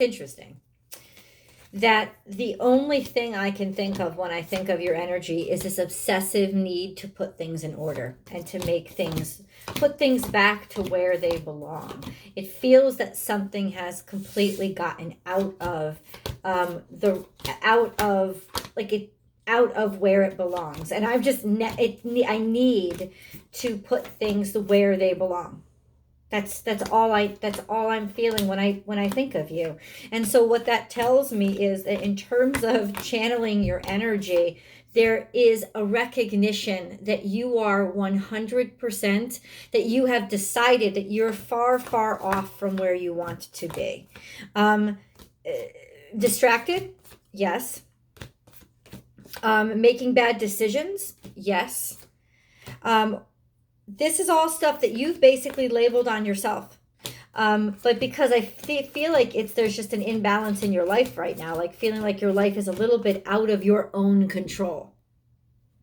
Interesting that the only thing I can think of when I think of your energy is this obsessive need to put things in order and to put things back to where they belong. It feels that something has completely gotten out of out of where it belongs, and I need to put things where they belong. That's all I'm feeling when I think of you. And so what that tells me is that in terms of channeling your energy, there is a recognition that you are 100%, that you have decided that you're far, far off from where you want to be. Distracted? Yes. Making bad decisions? Yes. This is all stuff that you've basically labeled on yourself. But because I feel like there's just an imbalance in your life right now, like feeling like your life is a little bit out of your own control,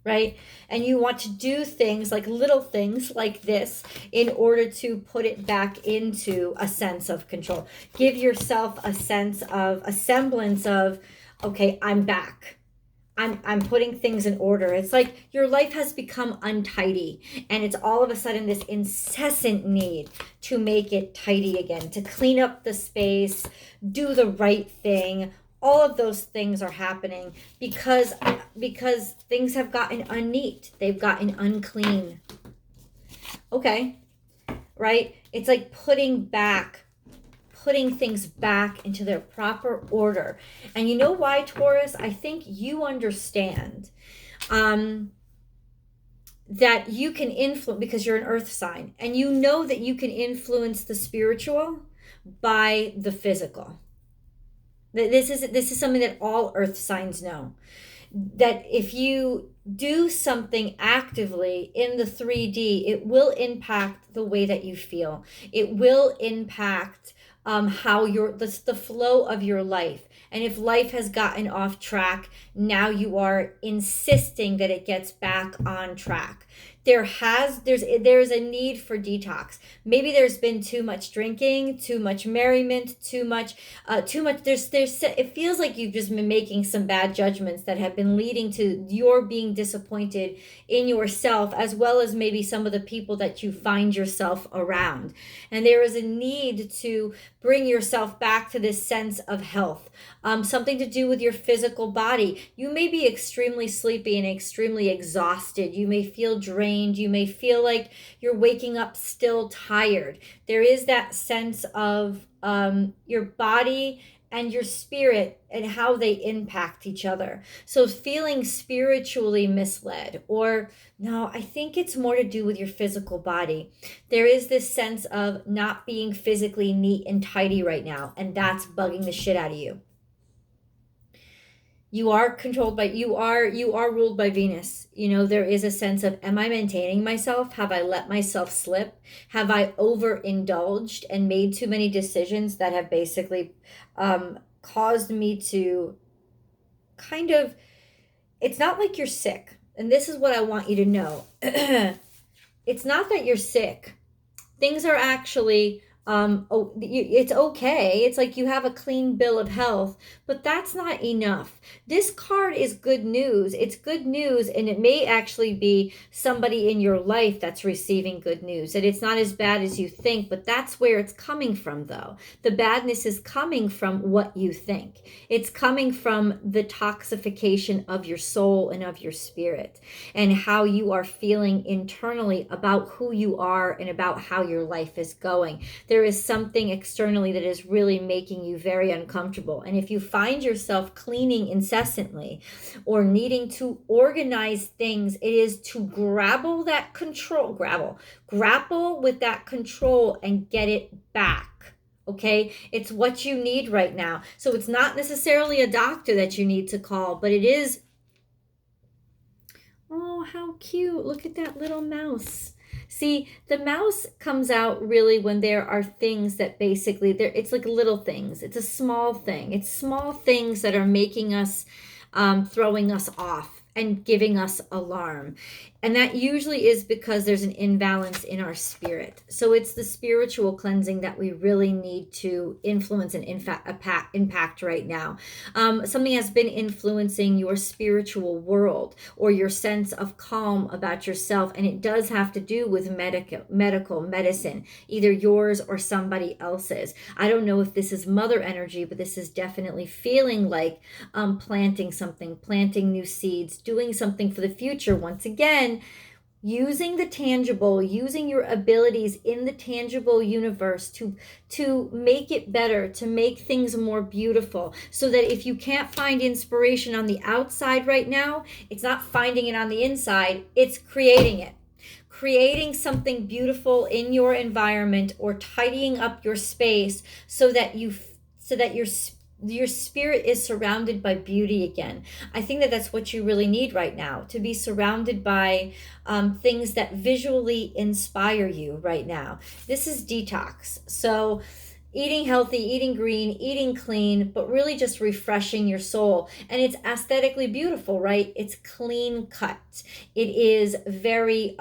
right? And you want to do things like little things like this in order to put it back into a sense of control. Give yourself a semblance of, okay, I'm back. I'm putting things in order. It's like your life has become untidy, and it's all of a sudden this incessant need to make it tidy again, to clean up the space, do the right thing. All of those things are happening because things have gotten unneat. They've gotten unclean. Okay, right? It's like putting things back into their proper order. And you know why, Taurus? I think you understand that you can influence, because you're an earth sign, and you know that you can influence the spiritual by the physical. This is something that all earth signs know. That if you do something actively in the 3D, it will impact the way that you feel. It will impact how the flow of your life. And if life has gotten off track, now you are insisting that it gets back on track. There's a need for detox. Maybe there's been too much drinking, too much merriment, too much it feels like you've just been making some bad judgments that have been leading to your being disappointed in yourself, as well as maybe some of the people that you find yourself around. And there is a need to bring yourself back to this sense of health. Something to do with your physical body. You may be extremely sleepy and extremely exhausted. You may feel drained. You may feel like you're waking up still tired. There is that sense of your body and your spirit and how they impact each other. So feeling spiritually misled, or no, I think it's more to do with your physical body. There is this sense of not being physically neat and tidy right now, and that's bugging the shit out of you. You are ruled by Venus. You know, there is a sense of, am I maintaining myself? Have I let myself slip? Have I overindulged and made too many decisions that have basically caused me to kind of, it's not like you're sick. And this is what I want you to know. It's not that you're sick. Things are actually it's okay. It's like you have a clean bill of health, but that's not enough. This card is good news. It's good news, and it may actually be somebody in your life that's receiving good news. And it's not as bad as you think, but that's where it's coming from, though. The badness is coming from what you think. It's coming from the toxification of your soul and of your spirit, and how you are feeling internally about who you are and about how your life is going. There is something externally that is really making you very uncomfortable. And if you find yourself cleaning incessantly or needing to organize things, it is to grapple with that control and get it back. Okay, it's what you need right now. So it's not necessarily a doctor that you need to call, but it is. Oh, how cute. Look at that little mouse. See, the mouse comes out really when there are things that basically it's like little things. It's a small thing. It's small things that are making us, throwing us off. and giving us alarm. And that usually is because there's an imbalance in our spirit. So it's the spiritual cleansing that we really need to influence and impact right now. Something has been influencing your spiritual world or your sense of calm about yourself. And it does have to do with medical medicine, either yours or somebody else's. I don't know if this is mother energy, but this is definitely feeling like planting something, planting new seeds, doing something for the future. Once again, using the tangible, using your abilities in the tangible universe to make it better, to make things more beautiful, so that if you can't find inspiration on the outside right now, it's not finding it on the inside, it's creating it. Creating something beautiful in your environment or tidying up your space so that your spirit is surrounded by beauty again. I think that that's what you really need right now, to be surrounded by things that visually inspire you right now. This is detox. So eating healthy, eating green, eating clean, but really just refreshing your soul. And it's aesthetically beautiful, right? It's clean cut. It is very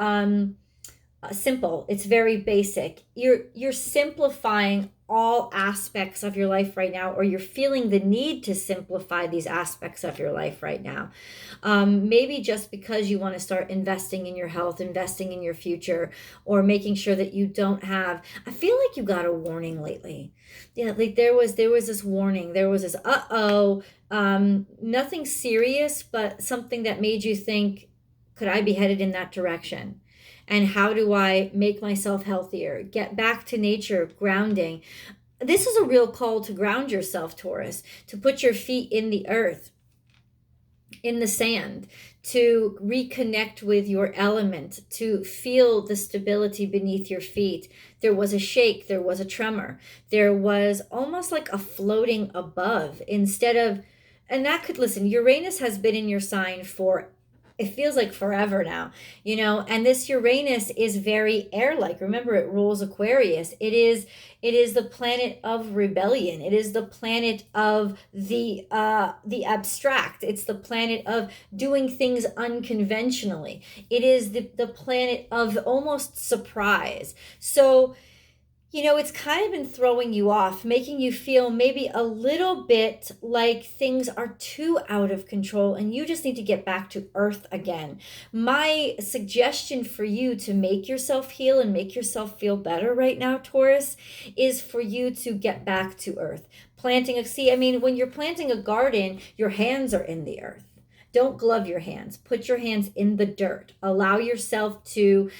simple. It's very basic. You're simplifying all aspects of your life right now, or you're feeling the need to simplify these aspects of your life right now. Maybe just because you want to start investing in your health, investing in your future, or making sure that you don't have, I feel like you got a warning lately. Yeah, like there was this warning. There was this, nothing serious, but something that made you think, could I be headed in that direction? And how do I make myself healthier? Get back to nature, grounding. This is a real call to ground yourself, Taurus, to put your feet in the earth, in the sand, to reconnect with your element, to feel the stability beneath your feet. There was a shake, there was a tremor. There was almost like a floating above instead of, and that could, listen, Uranus has been in your sign for, it feels like forever now, and this Uranus is very air-like. Remember, it rules Aquarius. It is the planet of rebellion. It is the planet of the abstract. It's the planet of doing things unconventionally. It is the planet of almost surprise. So it's kind of been throwing you off, making you feel maybe a little bit like things are too out of control and you just need to get back to earth again. My suggestion for you to make yourself heal and make yourself feel better right now, Taurus, is for you to get back to earth. Planting a seed. I mean, when you're planting a garden, your hands are in the earth. Don't glove your hands. Put your hands in the dirt. Allow yourself to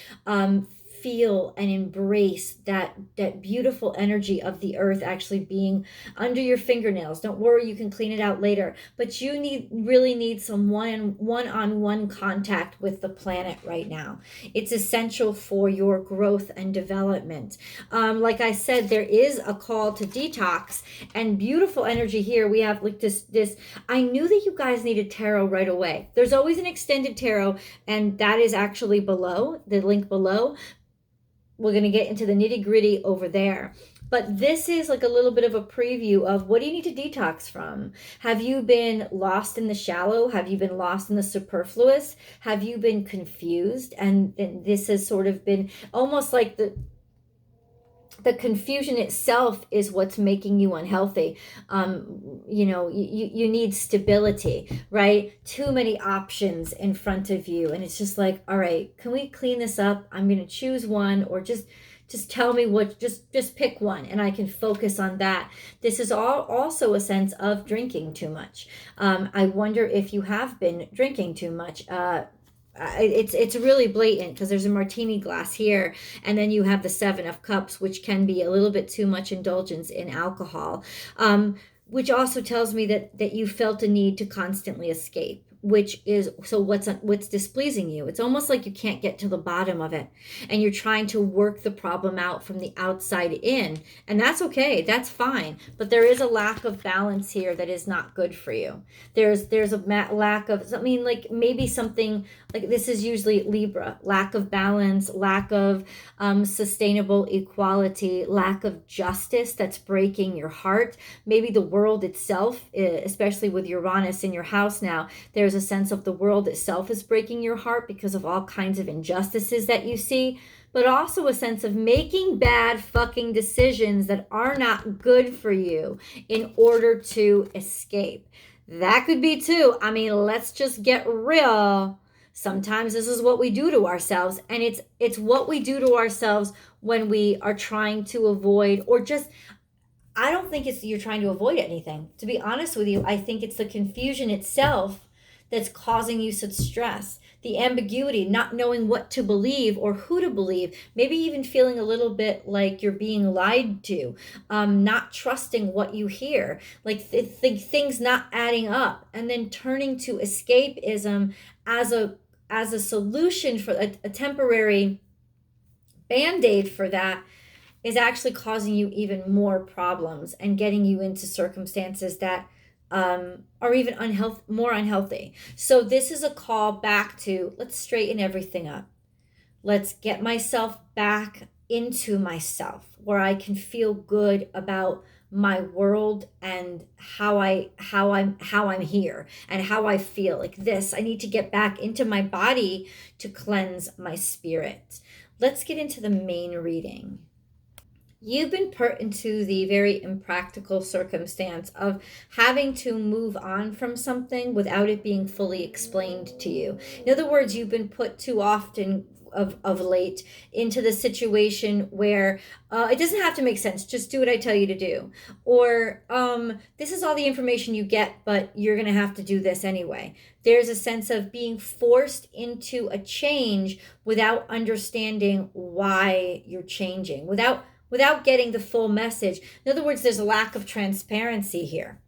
feel and embrace that beautiful energy of the earth actually being under your fingernails. Don't worry, you can clean it out later, but you really need some one-on-one contact with the planet right now. It's essential for your growth and development. Like I said, there is a call to detox and beautiful energy here. We have like this I knew that you guys needed tarot right away. There's always an extended tarot, and that is actually below, the link below. We're going to get into the nitty-gritty over there. But this is like a little bit of a preview of what do you need to detox from? Have you been lost in the shallow? Have you been lost in the superfluous? Have you been confused? And this has sort of been almost like the confusion itself is what's making you unhealthy. You need stability, right? Too many options in front of you. And it's just like, all right, can we clean this up? I'm going to choose one, or just tell me what, just pick one and I can focus on that. This is also a sense of drinking too much. I wonder if you have been drinking too much. It's really blatant because there's a martini glass here, and then you have the 7 of Cups, which can be a little bit too much indulgence in alcohol, which also tells me that you felt a need to constantly escape, which is, so what's displeasing you? It's almost like you can't get to the bottom of it, and you're trying to work the problem out from the outside in, and that's okay, that's fine, but there is a lack of balance here that is not good for you. There's a lack of, I mean, like maybe something like this is usually Libra, lack of balance, lack of sustainable equality, lack of justice that's breaking your heart. Maybe the world itself, especially with Uranus in your house now, there's there's a sense of the world itself is breaking your heart because of all kinds of injustices that you see, but also a sense of making bad fucking decisions that are not good for you in order to escape. That could be too. I mean, let's just get real. Sometimes this is what we do to ourselves, and it's what we do to ourselves when we are trying to avoid, or just, I don't think it's you're trying to avoid anything. To be honest with you, I think it's the confusion itself that's causing you such stress. The ambiguity, not knowing what to believe or who to believe, maybe even feeling a little bit like you're being lied to, not trusting what you hear, like things not adding up, and then turning to escapism as a solution for a temporary band-aid for that, is actually causing you even more problems and getting you into circumstances that are even more unhealthy. So this is a call back to, let's straighten everything up. Let's get myself back into myself, where I can feel good about my world and how I'm here and how I feel. Like this, I need to get back into my body to cleanse my spirit. Let's get into the main reading. You've been put into the very impractical circumstance of having to move on from something without it being fully explained to you. In other words, you've been put too often of late into the situation where it doesn't have to make sense. Just do what I tell you to do. Or this is all the information you get, but you're going to have to do this anyway. There's a sense of being forced into a change without understanding why you're changing, without getting the full message. In other words, there's a lack of transparency here.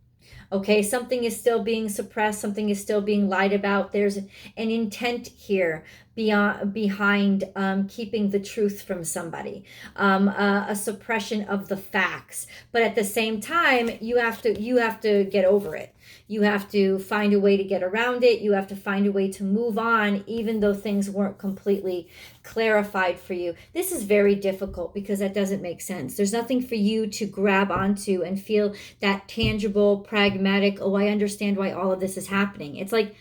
Okay, something is still being suppressed, something is still being lied about. There's an intent here behind keeping the truth from somebody, a suppression of the facts. But at the same time, you have to get over it. You have to find a way to get around it. You have to find a way to move on, even though things weren't completely clarified for you. This is very difficult because that doesn't make sense. There's nothing for you to grab onto and feel that tangible, pragmatic, oh, I understand why all of this is happening. It's like,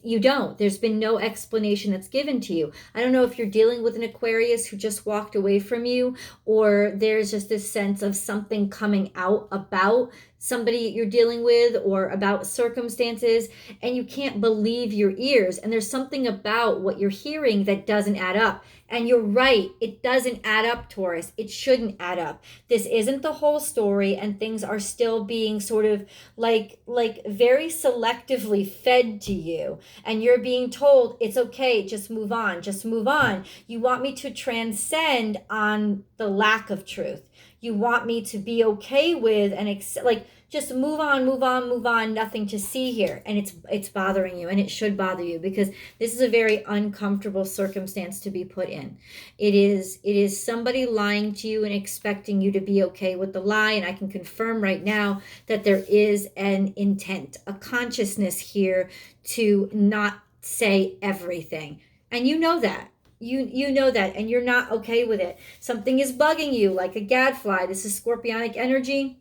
you don't. There's been no explanation that's given to you. I don't know if you're dealing with an Aquarius who just walked away from you, or there's just this sense of something coming out about somebody you're dealing with or about circumstances, and you can't believe your ears. And there's something about what you're hearing that doesn't add up. And you're right, it doesn't add up, Taurus. It shouldn't add up. This isn't the whole story, and things are still being sort of like very selectively fed to you. And you're being told, it's okay, just move on, just move on. You want me to transcend on the lack of truth. You want me to be okay with and just move on, nothing to see here. And it's bothering you, and it should bother you, because this is a very uncomfortable circumstance to be put in. It is somebody lying to you and expecting you to be okay with the lie. And I can confirm right now that there is an intent, a consciousness here to not say everything. And you know that. You know that, and you're not okay with it. Something is bugging you like a gadfly. This is scorpionic energy.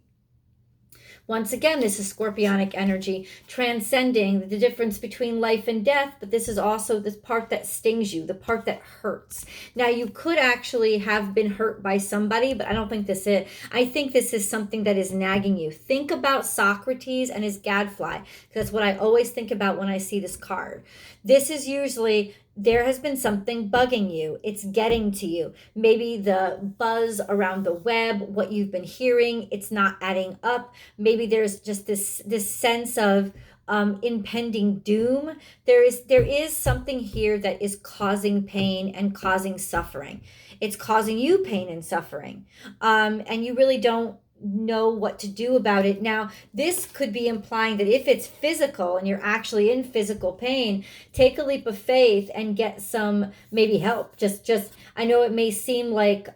Once again, this is scorpionic energy, transcending the difference between life and death, but this is also the part that stings you, the part that hurts. Now, you could actually have been hurt by somebody, but I don't think this is. I think this is something that is nagging you. Think about Socrates and his gadfly, because that's what I always think about when I see this card. This is usually, there has been something bugging you. It's getting to you. Maybe the buzz around the web, what you've been hearing, it's not adding up. Maybe there's just this sense of impending doom. There is something here that is causing pain and causing suffering. It's causing you pain and suffering. And you really don't know what to do about it. Now, this could be implying that if it's physical and you're actually in physical pain, take a leap of faith and get some maybe help. Just I know it may seem like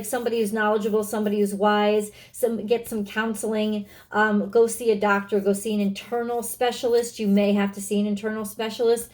somebody who's knowledgeable, somebody who's wise, get some counseling, go see a doctor, go see an internal specialist. You may have to see an internal specialist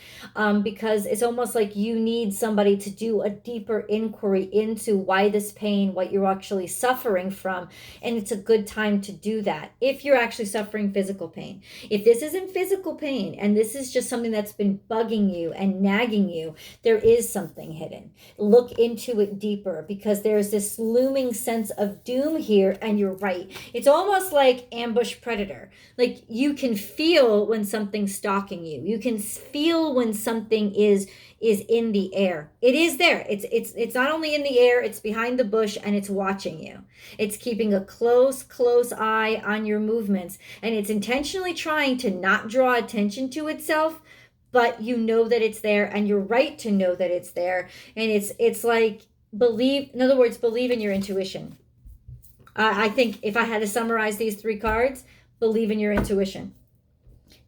because it's almost like you need somebody to do a deeper inquiry into why this pain, what you're actually suffering from. And it's a good time to do that if you're actually suffering physical pain. If this isn't physical pain and this is just something that's been bugging you and nagging you, there is something hidden. Look into it deeper, because there's this looming sense of doom here, and you're right. It's almost like ambush predator. Like, you can feel when something's stalking you. You can feel when something is in the air. It is there. It's not only in the air, it's behind the bush, and it's watching you. It's keeping a close eye on your movements, and it's intentionally trying to not draw attention to itself, but you know that it's there, and you're right to know that it's there. And it's like, believe in your intuition. I think if I had to summarize these 3 cards, believe in your intuition.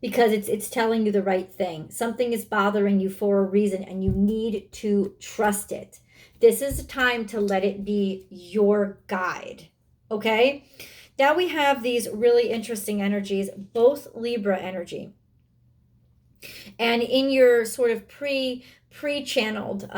Because it's telling you the right thing. Something is bothering you for a reason, and you need to trust it. This is the time to let it be your guide. Okay? Now we have these really interesting energies, both Libra energy. And in your sort of pre-channeled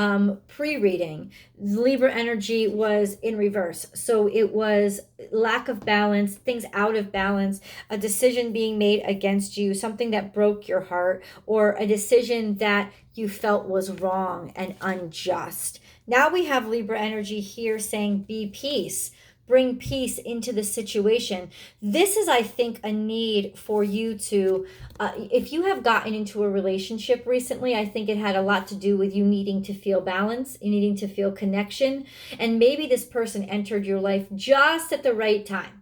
pre-reading, Libra energy was in reverse. So it was lack of balance, things out of balance, a decision being made against you, something that broke your heart, or a decision that you felt was wrong and unjust. Now we have Libra energy here saying, be peace. Bring peace into the situation. This is, I think, a need for you to, if you have gotten into a relationship recently, I think it had a lot to do with you needing to feel balance, you needing to feel connection. And maybe this person entered your life just at the right time.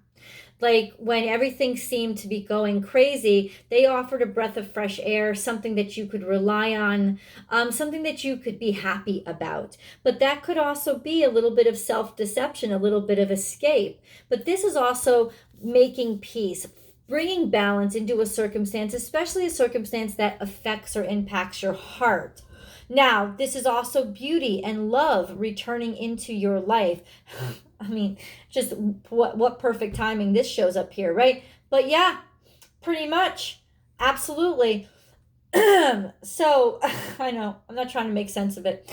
Like, when everything seemed to be going crazy, they offered a breath of fresh air, something that you could rely on, something that you could be happy about. But that could also be a little bit of self-deception, a little bit of escape. But this is also making peace, bringing balance into a circumstance, especially a circumstance that affects or impacts your heart. Now, this is also beauty and love returning into your life. I mean, just what perfect timing this shows up here, right? But yeah, pretty much. Absolutely. So, I know, I'm not trying to make sense of it.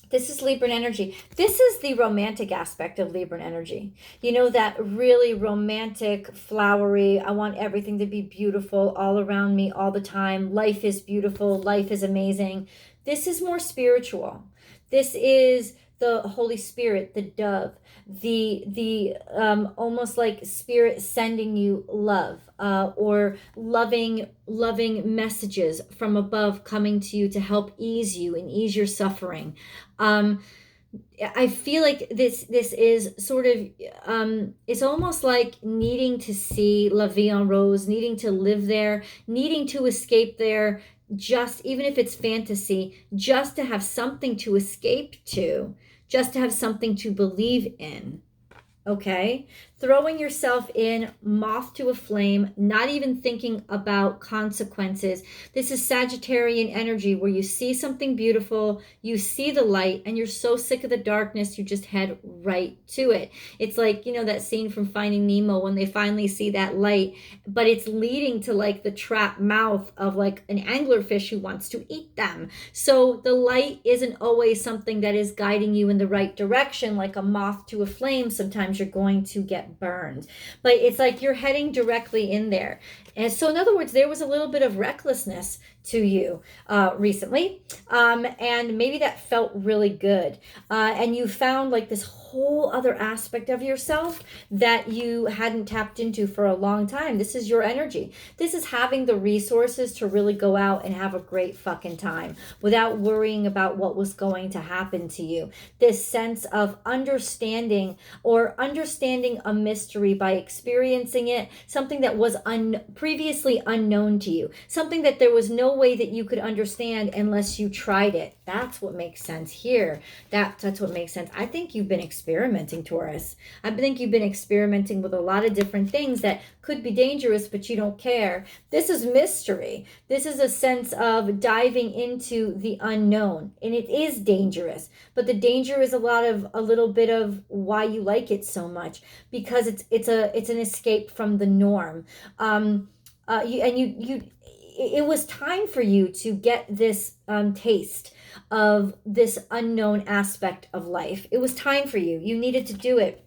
This is Libran energy. This is the romantic aspect of Libran energy. You know, that really romantic, flowery, I want everything to be beautiful all around me all the time. Life is beautiful. Life is amazing. This is more spiritual. This is the Holy Spirit, the dove, the almost like spirit sending you love, or loving messages from above coming to you to help ease you and ease your suffering. I feel like this is sort of, it's almost like needing to see La Vie en Rose, needing to live there, needing to escape there, just, even if it's fantasy, just to have something to escape to, just to have something to believe in. Okay? Throwing yourself in, moth to a flame, not even thinking about consequences. This is Sagittarian energy, where you see something beautiful, you see the light, and you're so sick of the darkness, you just head right to it. It's like, you know, that scene from Finding Nemo when they finally see that light, but it's leading to like the trap mouth of like an anglerfish who wants to eat them. So the light isn't always something that is guiding you in the right direction. Like a moth to a flame, sometimes you're going to get burned, but it's like you're heading directly in there. And so, in other words, there was a little bit of recklessness to you recently, and maybe that felt really good, and you found like this whole other aspect of yourself that you hadn't tapped into for a long time. This is your energy. This is having the resources to really go out and have a great fucking time without worrying about what was going to happen to you. This sense of understanding a mystery by experiencing it, something that was previously unknown to you, something that there was no way that you could understand unless you tried it. That's what makes sense here. That's what makes sense. I think you've been experimenting, Taurus. I think you've been experimenting with a lot of different things that could be dangerous, but you don't care. This is mystery. This is a sense of diving into the unknown, and it is dangerous, but the danger is a little bit of why you like it so much, because it's an escape from the norm. It was time for you to get this taste of this unknown aspect of life. It was time for you. You needed to do it.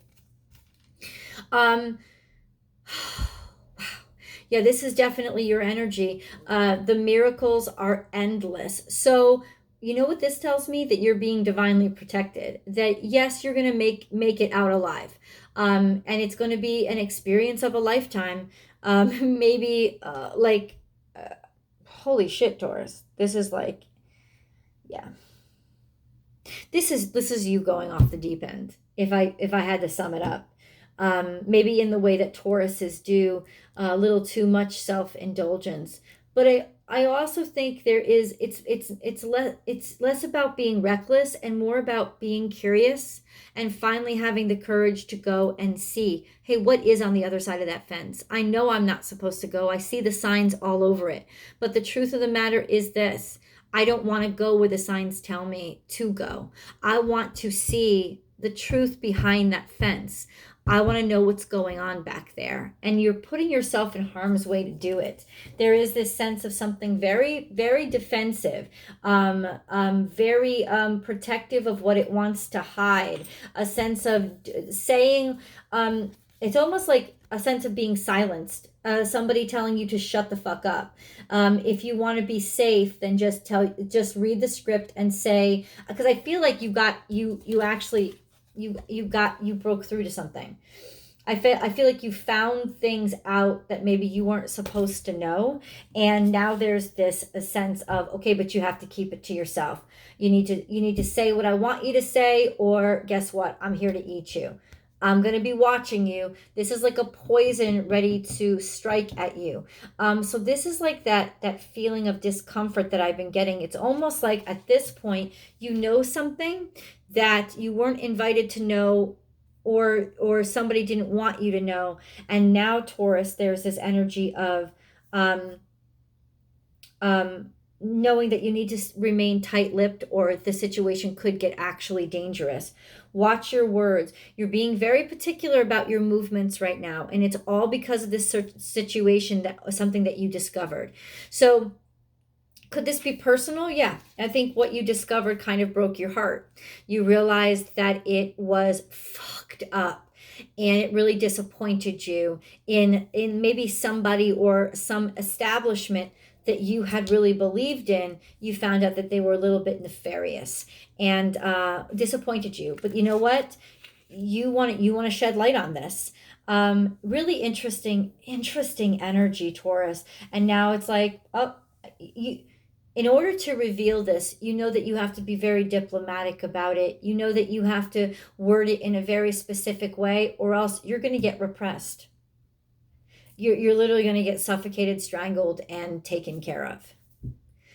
Um, wow. Yeah, this is definitely your energy. The miracles are endless. So, you know what this tells me? That you're being divinely protected. That yes, you're gonna make it out alive, and it's going to be an experience of a lifetime. Maybe holy shit, Taurus. This is like, yeah, this is you going off the deep end. If I had to sum it up, maybe in the way that Tauruses do, a little too much self-indulgence. But I also think there is it's less about being reckless and more about being curious and finally having the courage to go and see, hey, what is on the other side of that fence? I know I'm not supposed to go. I see the signs all over it. But the truth of the matter is this: I don't want to go where the signs tell me to go. I want to see the truth behind that fence. I want to know what's going on back there. And you're putting yourself in harm's way to do it. There is this sense of something very, very defensive, very protective of what it wants to hide, a sense of saying, it's almost like a sense of being silenced. Somebody telling you to shut the fuck up. If you want to be safe, then just read the script and say, because I feel like you broke through to something. I feel like you found things out that maybe you weren't supposed to know, and now there's this a sense of, okay, but you have to keep it to yourself. You need to say what I want you to say, or guess what? I'm here to eat you. I'm going to be watching you. This is like a poison ready to strike at you. So this is like that feeling of discomfort that I've been getting. It's almost like at this point, you know something that you weren't invited to know, or somebody didn't want you to know. And now, Taurus, there's this energy of knowing that you need to remain tight-lipped, or the situation could get actually dangerous. Watch your words. You're being very particular about your movements right now, and it's all because of this situation, that something that you discovered. So could this be personal? Yeah. I think what you discovered kind of broke your heart. You realized that it was fucked up, and it really disappointed you in maybe somebody or some establishment that you had really believed in. You found out that they were a little bit nefarious and disappointed you. But you know what? You want to shed light on this. Really interesting energy, Taurus. And now it's like, oh, you. In order to reveal this, you know that you have to be very diplomatic about it. You know that you have to word it in a very specific way, or else you're going to get repressed. You're literally going to get suffocated, strangled, and taken care of.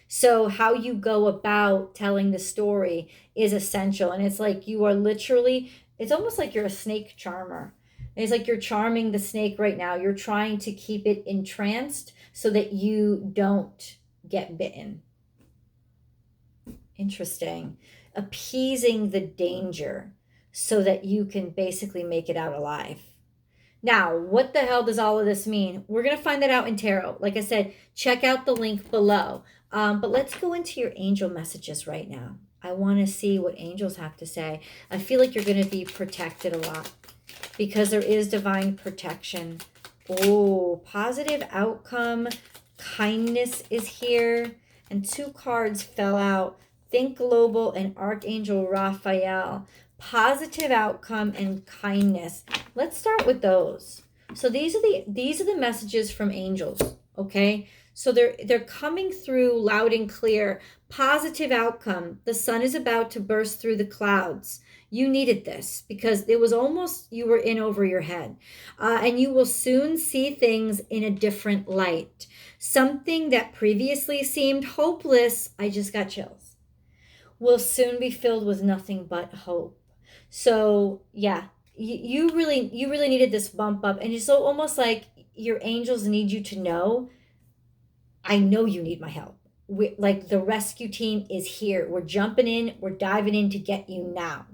So how you go about telling the story is essential. And it's like you are literally, it's almost like you're a snake charmer. It's like you're charming the snake right now. You're trying to keep it entranced so that you don't get bitten. Interesting. Appeasing the danger so that you can basically make it out alive. Now, what the hell does all of this mean? We're going to find that out in tarot. Like I said, check out the link below. But let's go into your angel messages right now. I want to see what angels have to say. I feel like you're going to be protected a lot because there is divine protection. Oh, positive outcome. Kindness is here. And 2 cards fell out. Think Global and Archangel Raphael. Positive outcome and kindness. Let's start with those. So these are the messages from angels, okay? So they're coming through loud and clear. Positive outcome. The sun is about to burst through the clouds. You needed this because it was almost you were in over your head. And you will soon see things in a different light. Something that previously seemed hopeless, I just got chills, will soon be filled with nothing but hope. So yeah, you really needed this bump up, and it's so almost like your angels need you to know, I know you need my help. Like the rescue team is here. We're jumping in. We're diving in to get you now.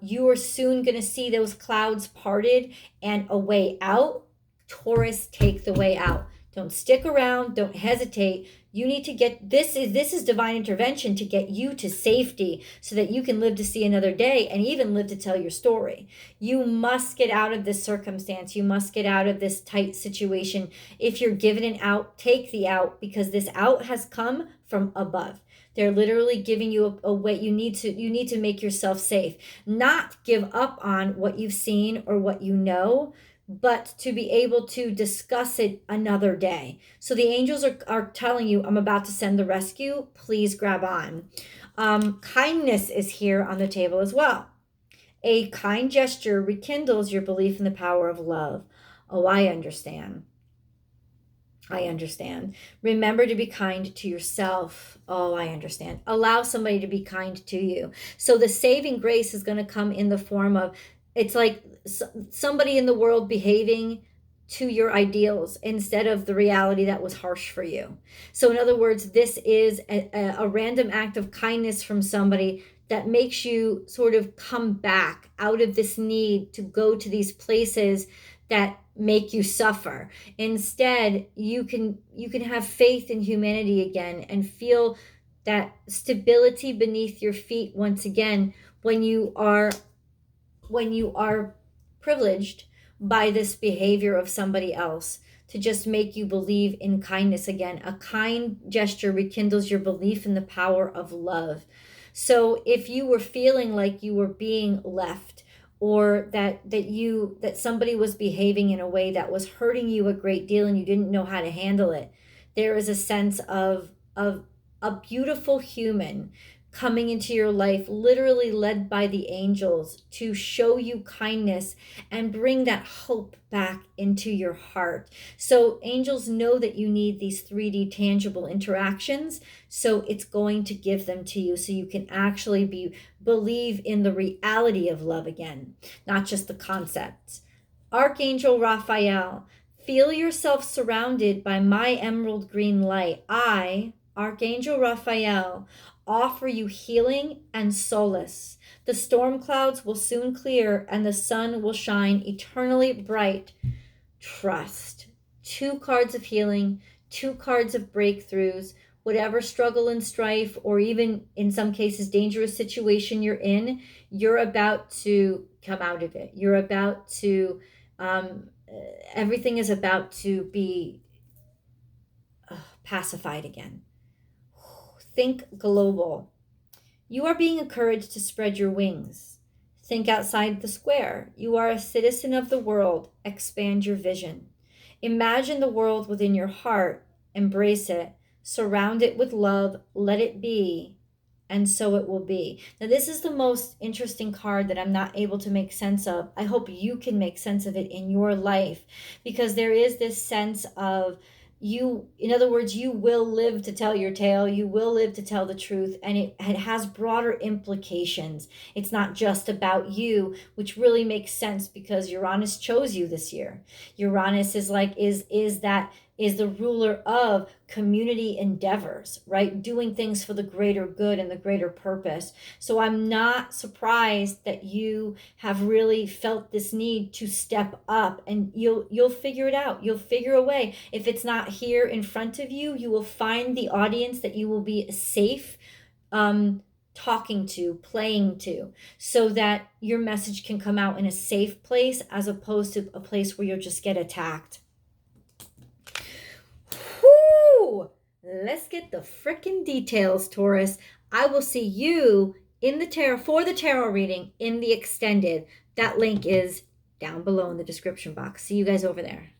You are soon going to see those clouds parted and a way out. Taurus, take the way out. Don't stick around. Don't hesitate. You need to get this is divine intervention to get you to safety so that you can live to see another day and even live to tell your story. You must get out of this circumstance. You must get out of this tight situation. If you're given an out, take the out, because this out has come from above. They're literally giving you a way. You need to make yourself safe, not give up on what you've seen or what you know, but to be able to discuss it another day. So the angels are telling you, I'm about to send the rescue. Please grab on. Kindness is here on the table as well. A kind gesture rekindles your belief in the power of love. Oh, I understand. I understand. Remember to be kind to yourself. Oh, I understand. Allow somebody to be kind to you. So the saving grace is going to come in the form of, it's like somebody in the world behaving to your ideals instead of the reality that was harsh for you. So in other words, this is a random act of kindness from somebody that makes you sort of come back out of this need to go to these places that make you suffer. Instead, you can have faith in humanity again and feel that stability beneath your feet once again when you are privileged by this behavior of somebody else to just make you believe in kindness again. A kind gesture rekindles your belief in the power of love. So if you were feeling like you were being left, or that somebody was behaving in a way that was hurting you a great deal and you didn't know how to handle it, there is a sense of a beautiful human coming into your life, literally led by the angels to show you kindness and bring that hope back into your heart. So angels know that you need these 3D tangible interactions, so it's going to give them to you so you can actually believe in the reality of love again, not just the concepts. Archangel Raphael, feel yourself surrounded by my emerald green light. I, Archangel Raphael, offer you healing and solace. The storm clouds will soon clear and the sun will shine eternally bright. Trust. 2 cards of healing, 2 cards of breakthroughs. Whatever struggle and strife, or even in some cases dangerous situation you're in, you're about to come out of it. You're about to, everything is about to be pacified again. Think global. You are being encouraged to spread your wings. Think outside the square. You are a citizen of the world. Expand your vision. Imagine the world within your heart. Embrace it. Surround it with love. Let it be. And so it will be. Now, this is the most interesting card that I'm not able to make sense of. I hope you can make sense of it in your life, because there is this sense of, you, in other words, you will live to tell your tale. You will live to tell the truth. And it has broader implications. It's not just about you, which really makes sense because Uranus chose you this year. Uranus is like, is the ruler of community endeavors, right? Doing things for the greater good and the greater purpose. So I'm not surprised that you have really felt this need to step up, and you'll figure it out. You'll figure a way. If it's not here in front of you, you will find the audience that you will be safe talking to, playing to, so that your message can come out in a safe place as opposed to a place where you'll just get attacked. Whoo! Let's get the frickin' details, Taurus. I will see you in the tarot, for the tarot reading in the extended. That link is down below in the description box. See you guys over there.